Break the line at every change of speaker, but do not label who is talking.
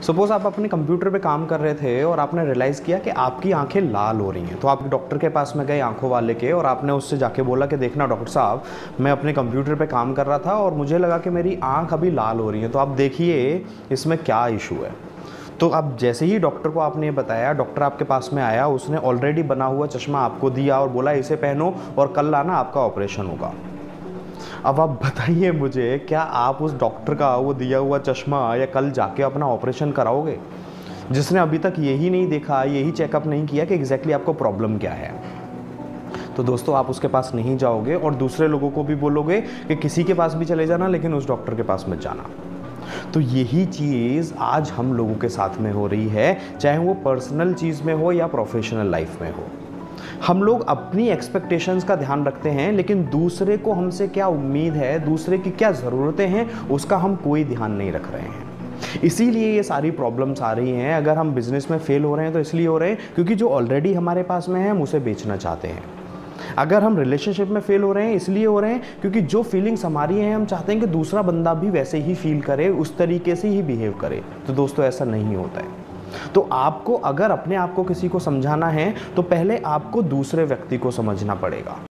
Suppose आप अपने computer पे काम कर रहे थे और आपने रियलाइज़ किया कि आपकी आंखें लाल हो रही हैं, तो आप डॉक्टर के पास में गए आंखों वाले के और आपने उससे जाके बोला कि देखना डॉक्टर साहब, मैं अपने कंप्यूटर पे काम कर रहा था और मुझे लगा कि मेरी आंख अभी लाल हो रही है, तो आप देखिए इसमें क्या इशू है। तो अब जैसे ही डॉक्टर को आपने ये बताया, डॉक्टर आपके पास में आया, उसने ऑलरेडी बना हुआ चश्मा आपको दिया और बोला इसे पहनो और कल आना, आपका ऑपरेशन होगा। अब आप बताइए मुझे, क्या आप उस डॉक्टर का वो दिया हुआ चश्मा या कल जाके अपना ऑपरेशन कराओगे, जिसने अभी तक यही नहीं देखा, यही चेकअप नहीं किया कि एग्जैक्टली आपको प्रॉब्लम क्या है? तो दोस्तों, आप उसके पास नहीं जाओगे और दूसरे लोगों को भी बोलोगे कि किसी के पास भी चले जाना, लेकिन उस डॉक्टर के पास मत जाना। तो यही चीज़ आज हम लोगों के साथ में हो रही है, चाहे वो पर्सनल चीज़ में हो या प्रोफेशनल लाइफ में हो। हम लोग अपनी एक्सपेक्टेशंस का ध्यान रखते हैं, लेकिन दूसरे को हमसे क्या उम्मीद है, दूसरे की क्या ज़रूरतें हैं, उसका हम कोई ध्यान नहीं रख रहे हैं। इसीलिए ये सारी प्रॉब्लम्स आ रही हैं। अगर हम बिजनेस में फेल हो रहे हैं तो इसलिए हो रहे हैं क्योंकि जो ऑलरेडी हमारे पास में है हम उसे बेचना चाहते हैं। अगर हम रिलेशनशिप में फेल हो रहे हैं इसलिए हो रहे हैं क्योंकि जो फीलिंग्स हमारी हैं हम चाहते हैं कि दूसरा बंदा भी वैसे ही फील करे, उस तरीके से ही बिहेव करे। तो दोस्तों, ऐसा नहीं होता है। तो आपको अगर अपने आप को किसी को समझाना है तो पहले आपको दूसरे व्यक्ति को समझना पड़ेगा।